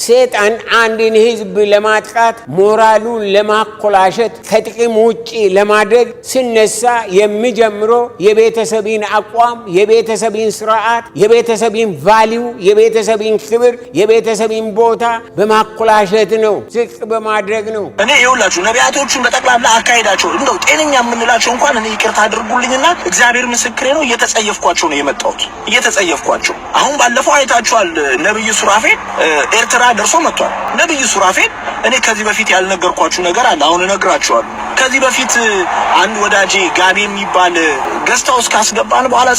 ሰይጣን አንድን ህዝብ ለማጥቃት ሞራሉን ለማኮላሸት ከጥቅም ውጪ ለማድረግ ሲነሳ የሚጀምረው የቤተሰብን አቋም፣ የቤተሰብን ስርዓት፣ የቤተሰብን ቫልዩ፣ የቤተሰብን ክብር፣ የቤተሰብን ቦታ በማኮላሸት ነው፣ ዝቅ በማድረግ ነው። እኔ ይኸውላችሁ ነቢያቶቹን በጠቅላላ አካሄዳቸው እንደው ጤነኛ የምንላቸው እንኳን እኔ ይቅርታ አድርጉልኝና እግዚአብሔር ምስክሬ ነው እየተጸየፍኳቸው ነው የመጣሁት። እየተጸየፍኳቸው አሁን ባለፈው አይታችኋል። ነብዩ ሱራፌል ኤርትራ ደርሶ መጥቷል። ነብዩ ሱራፌል እኔ ከዚህ በፊት ያልነገርኳችሁ ነገር አለ፣ አሁን እነግራችኋለሁ። ከዚህ በፊት አንድ ወዳጄ ጋቢ የሚባል ገስታውስ ካስገባን በኋላ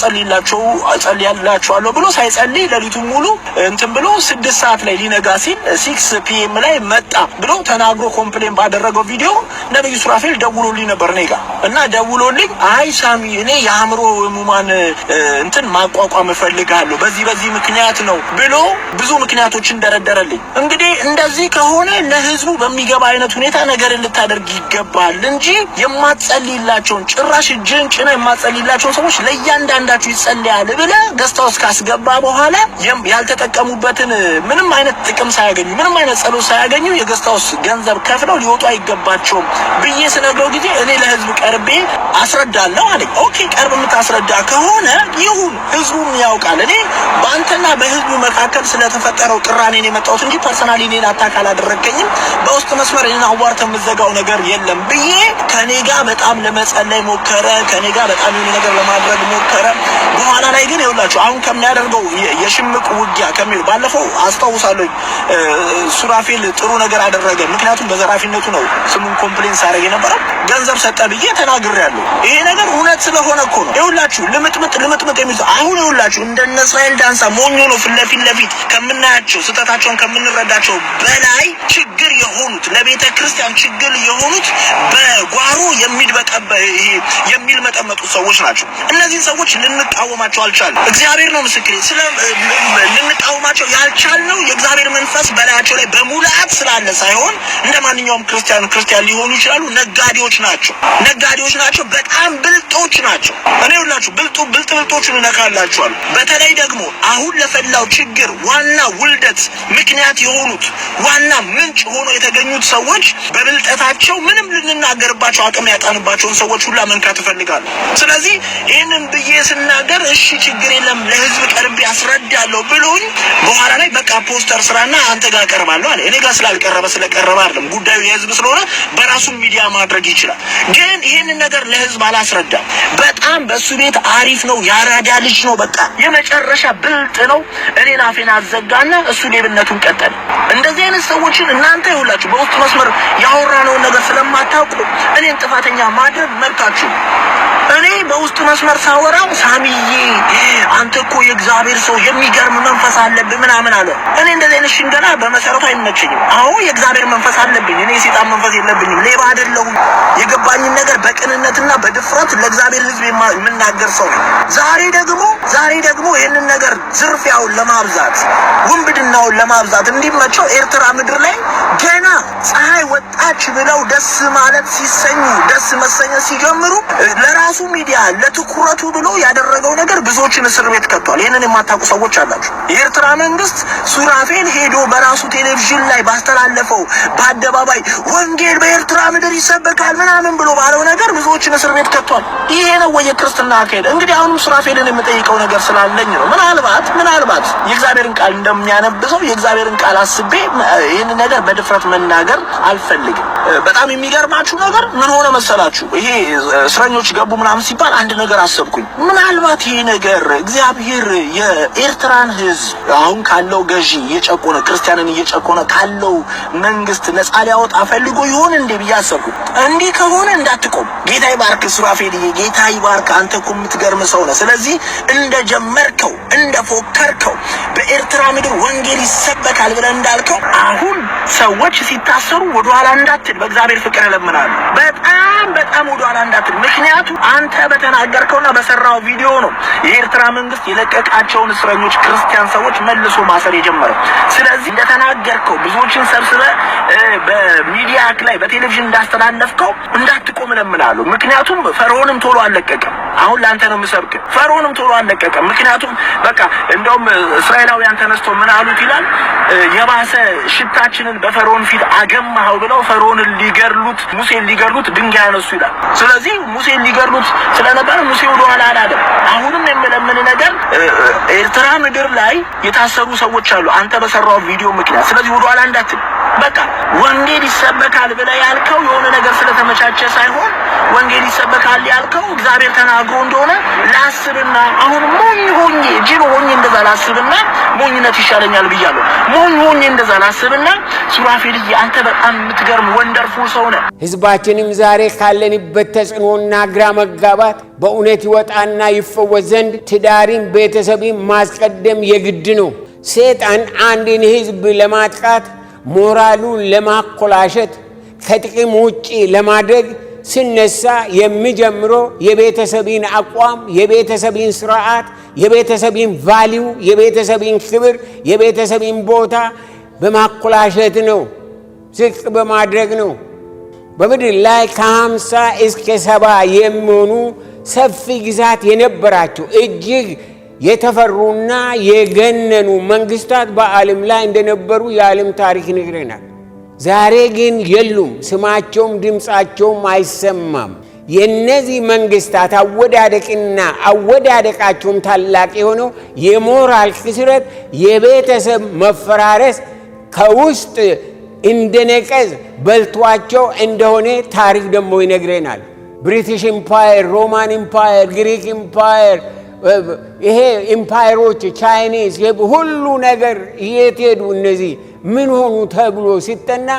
ጸልያላችኋለሁ ብሎ ሳይጸልይ ሌሊቱን ሙሉ እንትን ብሎ 6 ሰዓት ላይ ሊነጋ ሲል 6 PM ላይ መጣ ብሎ ተናግሮ ኮምፕሌን ባደረገው ቪዲዮ ነብዩ ሱራፌል ደውሎልኝ ነበር እኔ ጋር እና ደውሎልኝ አይ ሳሚ እኔ የአእምሮ ህሙማን እንትን ማቋቋም እፈልጋለሁ በዚህ ምክንያት ነው ብሎ ብዙ ምክንያቶችን ደረደረልኝ። እንግዲህ እንደዚህ ከሆነ ለህዝቡ በሚገባ አይነት ሁኔታ ነገር ልታደርግ ይገባል እንጂ የማትጸልይላቸውን ጭራሽ እጅን ጭነ የማትጸልይላቸውን ሰዎች ለእያንዳንዳቸው ይጸልያል ብለህ ገስታውስ ካስገባ በኋላ ያልተጠቀሙበትን ምንም አይነት ጥቅም ሳያገኙ ምንም አይነት ጸሎት ሳያገኙ የገስታውስ ገንዘብ ከፍለው ሊወጡ አይገባቸውም ብዬ ስነግረው ጊዜ እኔ ለህዝብ ቀርቤ አስረዳለሁ አለኝ። ኦኬ ቀርብ የምታስረዳ ከሆነ ይሁን፣ ህዝቡም ያውቃል። እኔ በአንተና በህዝቡ መካከል ስለተፈጠረው ቅራኔ ነው የመጣሁት እንጂ ፐርሰናሊ ሌላ አታካል አደረከኝም። በውስጥ መስመር እኔን አዋርተ የምዘጋው ነገር የለም ብዬ ከኔ ጋር በጣም ለመጸለይ ሞከረ። ከኔ ጋር በጣም የሆነ ነገር ለማድረግ ሞከረ። በኋላ ላይ ግን ይኸውላችሁ አሁን ከሚያደርገው የሽምቅ ውጊያ ከሚል ባለፈው አስታውሳለሁ ሱራፌል ጥሩ ነገር አደረገ። ምክንያቱም በዘራፊነቱ ነው ስሙን ኮምፕሌንስ አደረገ የነበረው። ገንዘብ ሰጠ ብዬ ተናግሬያለሁ። ይሄ ነገር እውነት ስለሆነ እኮ ነው። ይኸውላችሁ ልምጥምጥ የሚል አሁን ይኸውላችሁ እንደነ እስራኤል ዳንሳ ሞኞ ነው ፊት ለፊት ከምናያቸው ስህተታቸውን ከምንረዳቸው በላይ ችግር የሆኑት ለቤተ ክርስቲያን ችግር የሆኑት በጓሮ የሚልመጠመጡ ሰዎች ናቸው። እነዚህን ሰዎች ልንቃወማቸው አልቻልንም። እግዚአብሔር ነው ምስክሬ። ልንቃወማቸው ያልቻልነው የእግዚአብሔር መንፈስ በላያቸው ላይ በሙላት ስላለ ሳይሆን እንደ ማንኛውም ክርስቲያን ሊሆኑ ይችላሉ። ነጋዴዎች ናቸው። በጣም ብልጦች ናቸው። እኔ ሁላችሁ ብልጦቹን እነካላችኋል። በተለይ ደግሞ አሁን ለፈላው ችግር ዋና ውልደት ምክንያት የሆኑት ዋና ምንጭ ሆኖ የተገኙት ሰዎች በብልጠታቸው ምንም ልንናገርባቸው አቅም ያጣንባቸውን ሰዎች ሁላ መንካት እፈልጋለሁ። ስለዚህ ይህንን ብዬ ስናገር እሺ ችግር የለም ለህዝብ ቀርቤ አስረዳለሁ ብሎኝ በኋላ ላይ በቃ ፖስተር ስራና አንተ ጋር ቀርባለሁ አለ። እኔ ጋር ስለቀረበ አይደለም ጉዳዩ የህዝብ ስለሆነ በራሱ ሚዲያ ማድረግ ይችላል። ግን ይህንን ነገር ለህዝብ አላስረዳም። በጣም በሱ ቤት አሪፍ ነው፣ ያራዳ ልጅ ነው፣ በቃ የመጨረሻ ብልጥ ነው። እኔን አፌን አዘጋና እሱ ሌብነቱን ቀጠለ። እንደዚህ አይነት ሰዎችን እናንተ ይሁላችሁ በውስጥ መስመር ያወራነውን ነገር ስለማታውቁ እኔን ጥፋተኛ ማድረግ መብታችሁ። እኔ በውስጥ መስመር ሳወራው ሳሚዬ አንተ እኮ የእግዚአብሔር ሰው የሚገርም መንፈስ አለብህ ምናምን አለ። እኔ እንደዚህ አይነት ሽንገላ በመሰረቱ አይመቸኝም። አዎ የእግዚአብሔር መንፈስ አለብኝ፣ እኔ የሰይጣን መንፈስ የለብኝም። ሌባ አይደለሁም። የገባኝን ነገር በቅንነትና በድፍረት ለእግዚአብሔር ህዝብ የምናገር ሰው ነው። ዛሬ ደግሞ ይህንን ነገር ዝርፊያውን ለማብዛት ውንብድናውን ለማብዛት እንዲመቸው ኤርትራ ምድር ላይ ገና ፀሐይ ወጣች ብለው ደስ ማለት ሲሰኙ ደስ መሰኘት ሲጀምሩ ለራሱ ሚዲያ ለትኩረቱ ብሎ ያደረገው ነገር ብዙዎችን እስር ቤት ከቷል። ይሄንን የማታውቁ ሰዎች አላችሁ። የኤርትራ መንግስት ሱራፌል ሄዶ በራሱ ቴሌቪዥን ላይ ባስተላለፈው በአደባባይ ወንጌል በኤርትራ ምድር ይሰበካል ምናምን ብሎ ባለው ነገር ብዙዎችን እስር ቤት ከቷል። ይሄ ነው ወይ የክርስትና አካሄድ? እንግዲህ አሁንም ሱራፌልን የምጠይቀው ነገር ስላለኝ ነው። ምናልባት የእግዚአብሔርን ቃል እንደሚያነብሰው የእግዚአብሔርን ቃል አስቤ ይህን ነገር በድፍረት መናገር አልፈልግም። በጣም የሚገርማችሁ ነገር ምን ሆነ መሰላችሁ? ይሄ እስረኞች ገቡ ምናምን ሲባል አንድ ነገር አሰብኩኝ። ምናልባት ይሄ ነገር እግዚአብሔር የኤርትራን ሕዝብ አሁን ካለው ገዢ እየጨቆነ ክርስቲያንን እየጨቆነ ካለው መንግስት ነፃ ሊያወጣ ፈልጎ ይሆን እንዴ ብዬ አሰብኩ። እንዲህ ከሆነ እንዳትቆም። ጌታ ይባርክ ሱራፌልዬ፣ ጌታ ይባርክ። አንተ እኮ የምትገርም ሰው ነህ። ስለዚህ እንደጀመርከው እንደፎከርከው በኤርትራ ምድር ወንጌል ይሰበካል ብለህ እንዳልከው አሁን ሰዎች ሲታሰሩ ወደኋላ እንዳትል በእግዚአብሔር ፍቅር እለምናለሁ። በጣም ወደኋላ እንዳትል። ምክንያቱም አንተ በተናገርከውና በሰራው ቪዲዮ ነው የኤርትራ መንግስት የለቀቃቸውን እስረኞች ክርስቲያን ሰዎች መልሶ ማሰር የጀመረው። ስለዚህ እንደተናገርከው ብዙዎችን ሰብስበህ በሚዲያ ላይ በቴሌቪዥን እንዳስተላለፍከው እንዳትቆም እለምናለሁ። ምክንያቱም ፈርዖንም ቶሎ አልለቀቀም። አሁን ላንተ ነው የምሰብክ። ፈርዖንም ቶሎ አልለቀቀም። ምክንያቱም በቃ እንደውም እስራኤላውያን ተነስቶ ምን አሉት ይላል፣ የባሰ ሽታችንን በፈርዖን ፊት አገማኸው ብለው ፈርዖንን ሊገርሉት ሙሴን ሊገርሉት ድንጋይ አነሱ ይላል። ስለዚህ ሙሴን ሊገርሉት ስለነበረ ሙሴ ወደ ኋላ አላለም። አሁንም የምለምን ነገር ኤርትራ ምድር ላይ የታሰሩ ሰዎች አሉ አንተ በሰራው ቪዲዮ ምክንያት። ስለዚህ ወደ ኋላ እንዳትል። በቃ ወንጌል ይሰበካል ብለህ ያልከው የሆነ ነገር ስለተመቻቸ ሳይሆን ወንጌል ይሰበካል ያልከው እግዚአብሔር ተናግሮ እንደሆነ ላስብና አሁን ሞኝ ሆኜ ጅል ሆኜ እንደዛ ላስብና ሞኝነት ይሻለኛል ብያለሁ። ሞኝ ሆኜ እንደዛ ላስብና ሱራፌልዬ አንተ በጣም የምትገርም ወንደርፉል ሰው ነህ። ህዝባችንም ዛሬ ካለንበት ተጽዕኖና ግራ መጋባት በእውነት ይወጣና ይፈወስ ዘንድ ትዳሪን ቤተሰብን ማስቀደም የግድ ነው። ሰይጣን አንድን ህዝብ ለማጥቃት ሞራሉን ለማኮላሸት ከጥቅም ውጪ ለማድረግ ሲነሳ የሚጀምረው የቤተሰብን አቋም፣ የቤተሰብን ስርዓት፣ የቤተሰብን ቫልዩ፣ የቤተሰብን ክብር፣ የቤተሰብን ቦታ በማኮላሸት ነው፣ ዝቅ በማድረግ ነው። በምድር ላይ ከ50 እስከ 70 የሚሆኑ ሰፊ ግዛት የነበራቸው እጅግ የተፈሩና የገነኑ መንግስታት በዓለም ላይ እንደነበሩ የዓለም ታሪክ ይነግረናል። ዛሬ ግን የሉም፣ ስማቸውም ድምፃቸውም አይሰማም። የነዚህ መንግስታት አወዳደቅና አወዳደቃቸውም ታላቅ የሆነው የሞራል ክስረት፣ የቤተሰብ መፈራረስ ከውስጥ እንደነቀዝ በልቷቸው እንደሆነ ታሪክ ደግሞ ይነግረናል። ብሪቲሽ ኢምፓየር፣ ሮማን ኢምፓየር፣ ግሪክ ኢምፓየር፣ ይሄ ኢምፓየሮች፣ ቻይኒዝ፣ ሁሉ ነገር የት ሄዱ? እነዚህ ምን ሆኑ ተብሎ ሲጠና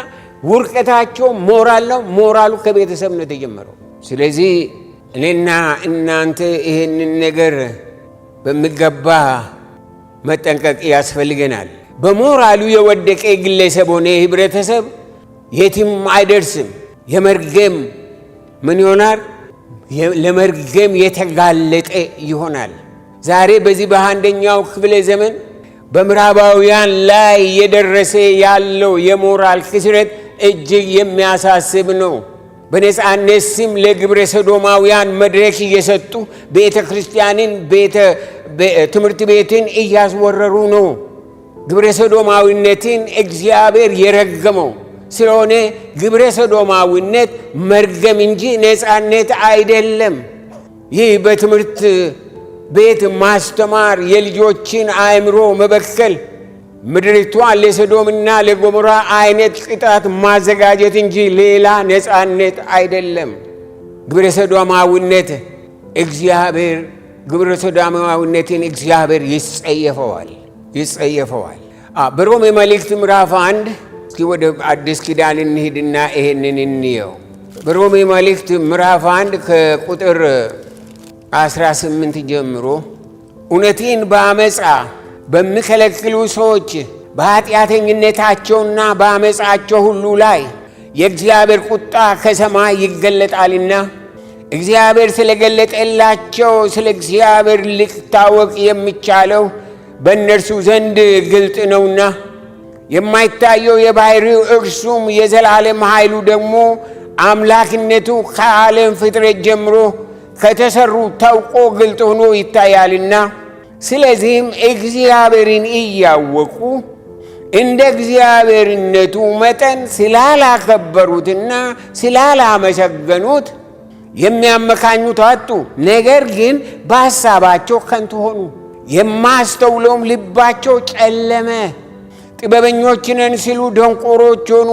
ውርቀታቸው ሞራል ነው። ሞራሉ ከቤተሰብ ነው የተጀመረው። ስለዚህ እኔና እናንተ ይህንን ነገር በሚገባ መጠንቀቅ ያስፈልገናል። በሞራሉ የወደቀ ግለሰብ ሆነ ህብረተሰብ የትም አይደርስም። የመርገም ምን ይሆናል? ለመርገም የተጋለጠ ይሆናል። ዛሬ በዚህ በአንደኛው ክፍለ ዘመን በምዕራባውያን ላይ እየደረሰ ያለው የሞራል ክስረት እጅግ የሚያሳስብ ነው። በነጻነት ስም ለግብረ ሰዶማውያን መድረክ እየሰጡ ቤተ ክርስቲያንን፣ ትምህርት ቤትን እያስወረሩ ነው። ግብረ ሰዶማዊነትን እግዚአብሔር የረገመው ስለሆነ ግብረ ሰዶማዊነት መርገም እንጂ ነጻነት አይደለም። ይህ በትምህርት ቤት ማስተማር፣ የልጆችን አእምሮ መበከል፣ ምድሪቷን ለሰዶምና ለጎሞራ አይነት ቅጣት ማዘጋጀት እንጂ ሌላ ነጻነት አይደለም። ግብረ ሰዶማዊነት ግብረ ሰዶማዊነትን እግዚአብሔር ይጸየፈዋል። በሮሜ መልእክት ምዕራፍ 1 እስኪ ወደ አዲስ ኪዳን እንሂድና ይሄንን እንየው። በሮሜ መልእክት ምዕራፍ 1 ከቁጥር 18 ጀምሮ እውነትን በአመፃ በሚከለክሉ ሰዎች በኃጢአተኝነታቸውና በአመፃቸው ሁሉ ላይ የእግዚአብሔር ቁጣ ከሰማይ ይገለጣልና እግዚአብሔር ስለገለጠላቸው ስለ እግዚአብሔር ሊታወቅ የሚቻለው በእነርሱ ዘንድ ግልጥ ነውና የማይታየው የባሕርዩ እርሱም የዘላለም ኃይሉ ደግሞ አምላክነቱ ከዓለም ፍጥረት ጀምሮ ከተሰሩ ታውቆ ግልጥ ሆኖ ይታያልና ስለዚህም እግዚአብሔርን እያወቁ እንደ እግዚአብሔርነቱ መጠን ስላላከበሩትና ስላላመሰገኑት የሚያመካኙት አጡ። ነገር ግን በሐሳባቸው ከንቱ ሆኑ፣ የማስተውለውም ልባቸው ጨለመ። ጥበበኞች ነን ሲሉ ደንቆሮች ሆኑ፣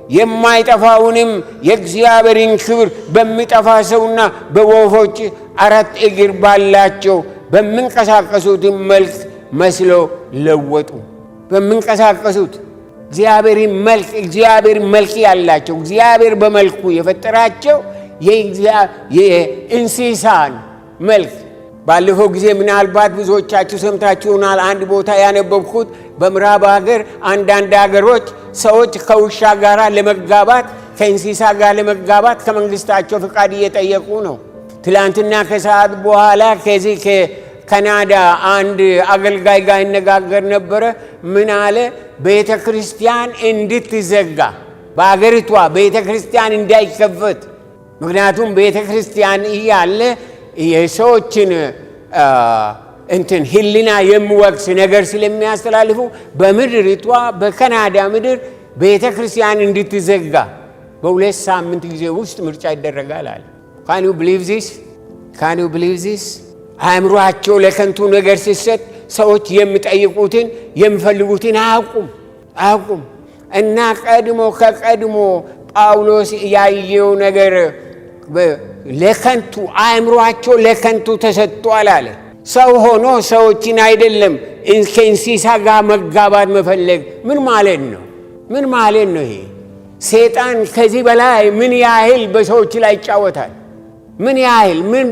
የማይጠፋውንም የእግዚአብሔርን ክብር በሚጠፋ ሰውና በወፎች አራት እግር ባላቸው በሚንቀሳቀሱት መልክ መስሎ ለወጡ። በሚንቀሳቀሱት እግዚአብሔር መልክ ያላቸው እግዚአብሔር በመልኩ የፈጠራቸው የእንስሳን መልክ። ባለፈው ጊዜ ምናልባት ብዙዎቻችሁ ሰምታችሁናል። አንድ ቦታ ያነበብኩት በምዕራብ ሀገር አንዳንድ ሀገሮች ሰዎች ከውሻ ጋር ለመጋባት ከእንስሳ ጋር ለመጋባት ከመንግስታቸው ፍቃድ እየጠየቁ ነው። ትላንትና ከሰዓት በኋላ ከዚህ ከካናዳ አንድ አገልጋይ ጋር ይነጋገር ነበረ። ምን አለ? ቤተ ክርስቲያን እንድትዘጋ በአገሪቷ ቤተ ክርስቲያን እንዳይከፈት። ምክንያቱም ቤተ ክርስቲያን እያለ የሰዎችን ህሊና የሚወቅስ ነገር ስለሚያስተላልፉ በምድሪቷ በካናዳ ምድር ቤተ ክርስቲያን እንድትዘጋ በ2 ሳምንት ጊዜ ውስጥ ምርጫ ይደረጋል አለ። Can you believe this? አእምሯቸው ለከንቱ ነገር ሲሰጥ ሰዎች የሚጠይቁትን የሚፈልጉትን አያውቁም። እና ከቀድሞ ጳውሎስ ያየው ነገር ለከንቱ አእምሯቸው ለከንቱ ተሰጥቷል አለ። ሰው ሆኖ ሰዎችን አይደለም ከእንስሳ ጋር መጋባት መፈለግ ምን ማለት ነው? ይሄ ሰይጣን ከዚህ በላይ ምን ያህል በሰዎች ላይ ይጫወታል? ምን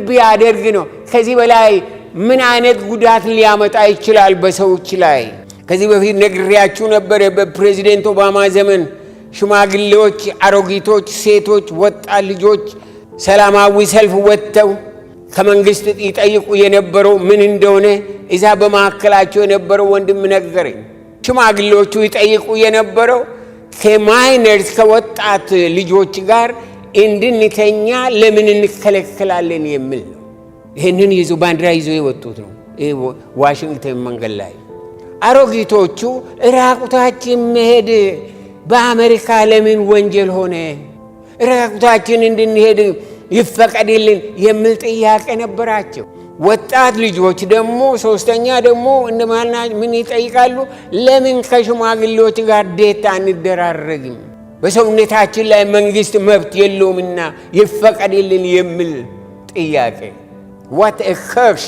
ቢያደርግ ነው ከዚህ በላይ ምን አይነት ጉዳት ሊያመጣ ይችላል በሰዎች ላይ? ከዚህ በፊት ነግሬያችሁ ነበር። በፕሬዚደንት ኦባማ ዘመን ሽማግሌዎች፣ አሮጊቶች፣ ሴቶች፣ ወጣት ልጆች ሰላማዊ ሰልፍ ወጥተው ከመንግስት ይጠይቁ የነበረው ምን እንደሆነ እዛ በማዕከላቸው የነበረው ወንድም ነገረኝ። ሽማግሌዎቹ ይጠይቁ የነበረው ከማይነርስ ከወጣት ልጆች ጋር እንድንተኛ ለምን እንከለከላለን የሚል ነው። ይህንን ይዞ ባንዲራ ይዞ የወጡት ነው ዋሽንግተን መንገድ ላይ። አሮጊቶቹ ራቁታችን መሄድ በአሜሪካ ለምን ወንጀል ሆነ? ራቁታችን እንድንሄድ ይፈቀድልን የሚል ጥያቄ ነበራቸው። ወጣት ልጆች ደግሞ ሶስተኛ ደግሞ ምን ይጠይቃሉ? ለምን ከሽማግሌዎች ጋር ዴት አንደራረግም? በሰውነታችን ላይ መንግስት መብት የለውምና ይፈቀድልን የሚል ጥያቄ። what a curse!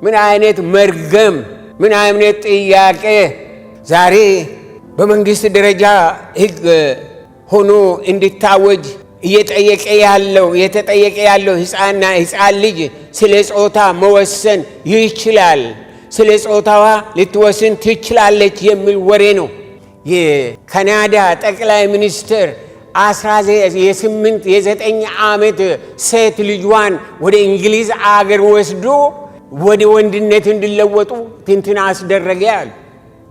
ምን አይነት መርገም! ምን አይነት ጥያቄ! ዛሬ በመንግስት ደረጃ ህግ ሆኖ እንዲታወጅ የተጠየቀ ያለው ሕፃን ልጅ ስለ ጾታ መወሰን ይችላል፣ ስለ ጾታዋ ልትወስን ትችላለች የሚል ወሬ ነው። የካናዳ ጠቅላይ ሚኒስትር 9 ዓመት ሴት ልጇን ወደ እንግሊዝ አገር ወስዶ ወደ ወንድነት እንዲለወጡ ትንትን አስደረገ ያሉ።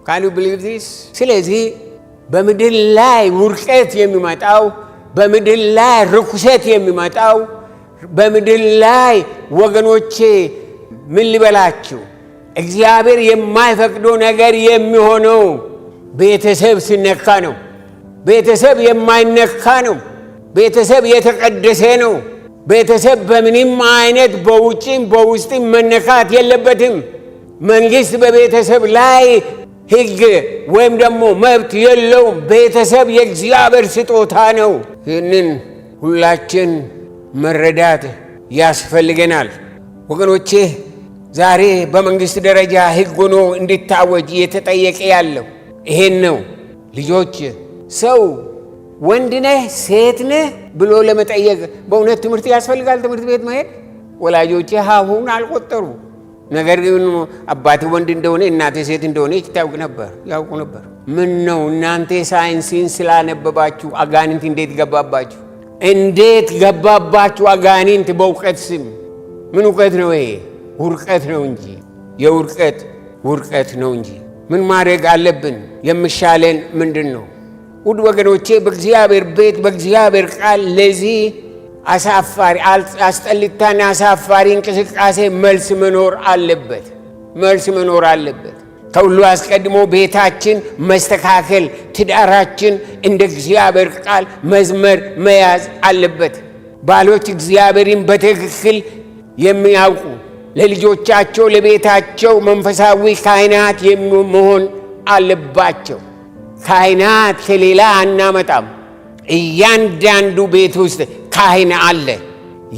Can you believe this? ስለዚህ በምድር ላይ ውርቀት የሚመጣው፣ በምድር ላይ ርኩሰት የሚመጣው፣ በምድር ላይ ወገኖቼ ምን ልበላችሁ እግዚአብሔር የማይፈቅደው ነገር የሚሆነው ቤተሰብ ሲነካ ነው። ቤተሰብ የማይነካ ነው። ቤተሰብ የተቀደሰ ነው። ቤተሰብ በምንም አይነት በውጭም በውስጥም መነካት የለበትም። መንግስት በቤተሰብ ላይ ሕግ ወይም ደግሞ መብት የለውም። ቤተሰብ የእግዚአብሔር ስጦታ ነው። ይህንን ሁላችን መረዳት ያስፈልገናል ወገኖቼ። ዛሬ በመንግስት ደረጃ ሕግ ሆኖ እንዲታወጅ እየተጠየቀ ያለው ይሄን ነው። ልጆች ሰው ወንድ ነህ ሴት ነህ ብሎ ለመጠየቅ በእውነት ትምህርት ያስፈልጋል። ትምህርት ቤት መሄድ ወላጆቼ ሀሁን አልቆጠሩ። ነገር ግን አባቴ ወንድ እንደሆነ እናቴ ሴት እንደሆነ ያውቁ ነበር። ምን ነው እናንተ ሳይንስን ስላነበባችሁ አጋንንት እንዴት ገባባችሁ? አጋንንት በእውቀት ስም? ምን እውቀት ነው ይሄ? ውርቀት ነው እንጂ ውርቀት ነው እንጂ። ምን ማድረግ አለብን? የሚሻለን ምንድን ነው? ውድ ወገኖቼ በእግዚአብሔር ቤት በእግዚአብሔር ቃል ለዚህ አስጠሊታና አሳፋሪ እንቅስቃሴ መልስ መኖር አለበት። ከሁሉ አስቀድሞ ቤታችን መስተካከል፣ ትዳራችን እንደ እግዚአብሔር ቃል መዝመር መያዝ አለበት። ባሎች እግዚአብሔርን በትክክል የሚያውቁ ለልጆቻቸው ለቤታቸው መንፈሳዊ ካህናት መሆን አለባቸው። ካህናት ከሌላ አናመጣም። እያንዳንዱ ቤት ውስጥ ካህን አለ።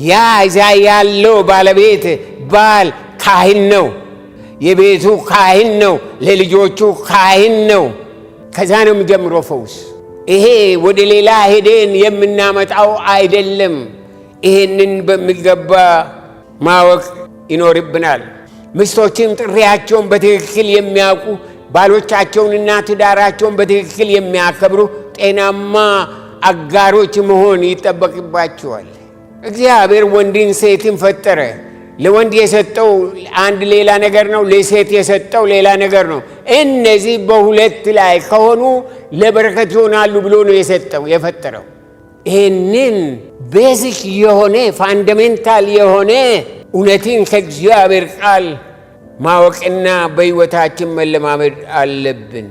ያ እዛ ያለው ባለቤት ባል ካህን ነው። የቤቱ ካህን ነው። ለልጆቹ ካህን ነው። ከዛ ነው የሚጀምረው ፈውስ። ይሄ ወደ ሌላ ሄደን የምናመጣው አይደለም። ይሄንን በሚገባ ማወቅ ይኖርብናል። ምስቶችም ጥሪያቸውን በትክክል የሚያውቁ ባሎቻቸውንና ትዳራቸውን በትክክል የሚያከብሩ ጤናማ አጋሮች መሆን ይጠበቅባቸዋል። እግዚአብሔር ወንድን ሴትን ፈጠረ። ለወንድ የሰጠው አንድ ሌላ ነገር ነው፣ ለሴት የሰጠው ሌላ ነገር ነው። እነዚህ በሁለት ላይ ከሆኑ ለበረከት ይሆናሉ ብሎ ነው የፈጠረው። ይህንን ቤዚክ የሆነ ፋንዳሜንታል የሆነ እውነትን ከእግዚአብሔር ቃል ማወቅና በሕይወታችን መለማመድ አለብን።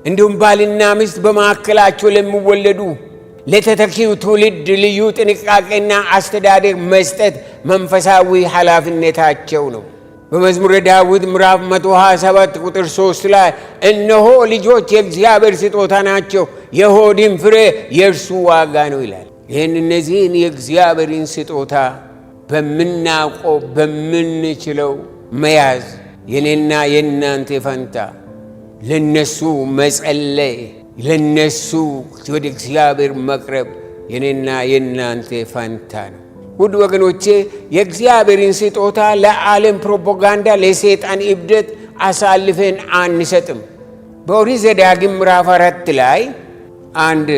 እንዲሁም ባልና ሚስት በመካከላቸው ለሚወለዱ ለተተኪው ትውልድ ልዩ ጥንቃቄና አስተዳደር መስጠት መንፈሳዊ ኃላፊነታቸው ነው። በመዝሙረ ዳዊት ምዕራፍ 127 ቁጥር 3 ላይ እነሆ ልጆች የእግዚአብሔር ስጦታ ናቸው፣ የሆድም ፍሬ የእርሱ ዋጋ ነው ይላል። እነዚህን የእግዚአብሔርን ስጦታ በምናውቀው በምንችለው መያዝ የኔና የእናንተ ፈንታ፣ ለነሱ መጸለይ፣ ለነሱ ወደ እግዚአብሔር መቅረብ የኔና የእናንተ ፈንታ ነው። ውድ ወገኖቼ የእግዚአብሔርን ስጦታ ለዓለም ፕሮፓጋንዳ፣ ለሰይጣን እብደት አሳልፈን አንሰጥም። በኦሪት ዘዳግም ምዕራፍ 4 ላይ አንድ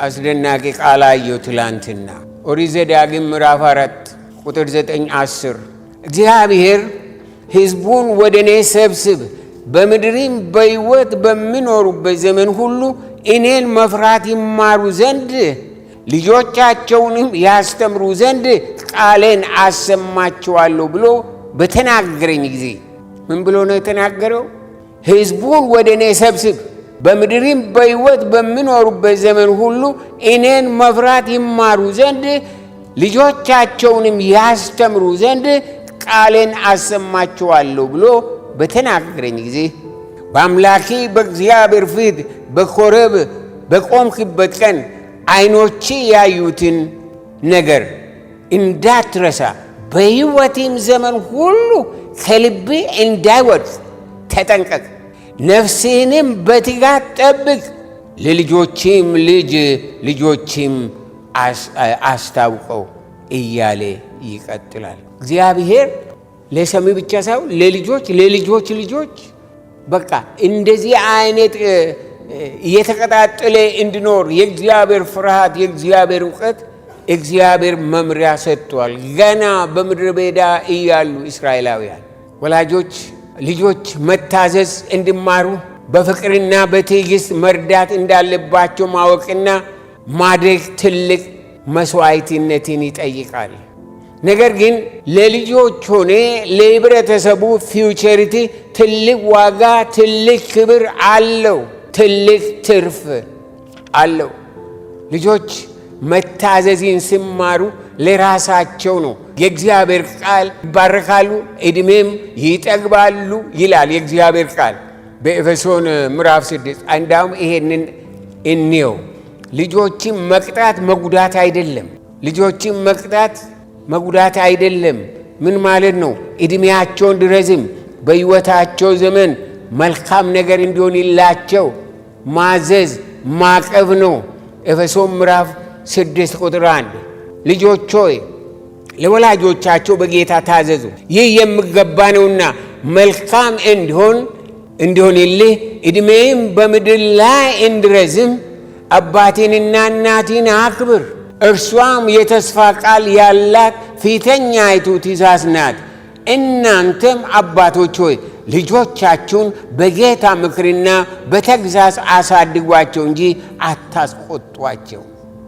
አስደናቂ ቃል አየሁ ትላንትና። ኦሪት ዘዳግም ምዕራፍ 4 ቁጥር 9-10 እግዚአብሔር ሕዝቡን ወደ እኔ ሰብስብ፣ በምድሪም በሕይወት በሚኖሩበት ዘመን ሁሉ እኔን መፍራት ይማሩ ዘንድ ልጆቻቸውንም ያስተምሩ ዘንድ ቃሌን አሰማቸዋለሁ ብሎ በተናገረኝ ጊዜ ምን ብሎ ነው የተናገረው? ሕዝቡን ወደ እኔ ሰብስብ፣ በምድሪም በሕይወት በሚኖሩበት ዘመን ሁሉ እኔን መፍራት ይማሩ ዘንድ ልጆቻቸውንም ያስተምሩ ዘንድ ቃሌን አሰማቸዋለሁ ብሎ በተናገረኝ ጊዜ በአምላኬ በእግዚአብሔር ፊት በኮረብ በቆምክበት ቀን ዓይኖቼ ያዩትን ነገር እንዳትረሳ በሕይወቴም ዘመን ሁሉ ከልቤ እንዳይወድቅ ተጠንቀቅ፣ ነፍስህንም በትጋት ጠብቅ፣ ለልጆችም ልጆችም አስታውቀው እያለ ይቀጥላል። እግዚአብሔር ለሰሚ ብቻ ሳይሆን ለልጆች ልጆች በቃ እንደዚህ አይነት እየተቀጣጠለ እንዲኖር የእግዚአብሔር ፍርሃት፣ የእግዚአብሔር እውቀት፣ እግዚአብሔር መምሪያ ሰጥቷል። ገና በምድረ በዳ እያሉ እስራኤላውያን ወላጆች ልጆች መታዘዝ እንዲማሩ በፍቅርና በትዕግስት መርዳት እንዳለባቸው ማወቅና ማድረግ ትልቅ መስዋዕትነትን ይጠይቃል። ነገር ግን ለልጆች ሆነ ለህብረተሰቡ ፊውቸሪቲ ትልቅ ዋጋ፣ ትልቅ ክብር አለው፣ ትልቅ ትርፍ አለው። ልጆች መታዘዝን ሲማሩ ለራሳቸው ነው። የእግዚአብሔር ቃል ይባረካሉ፣ ዕድሜም ይጠግባሉ ይላል የእግዚአብሔር ቃል በኤፌሶን ምዕራፍ 6። እንዳውም ይሄንን እንየው። ልጆችን መቅጣት መጉዳት አይደለም። ልጆችን መቅጣት መጉዳት አይደለም። ምን ማለት ነው? ዕድሜያቸውን እንዲረዝም በሕይወታቸው ዘመን መልካም ነገር እንዲሆንላቸው ማዘዝ ማቀብ ነው። ኤፌሶን ምዕራፍ 6 ቁጥር 1 ልጆች ሆይ ለወላጆቻቸው በጌታ ታዘዙ፣ ይህ የሚገባ ነውና መልካም እንዲሆንልህ ዕድሜም በምድር ላይ እንዲረዝም አባቴንና እናቴን አክብር። እርሷም የተስፋ ቃል ያላት ፊተኛይቱ ትእዛዝ ናት። እናንተም አባቶች ሆይ ልጆቻችሁን በጌታ ምክርና በተግሣጽ አሳድጓቸው እንጂ አታስቆጧቸው።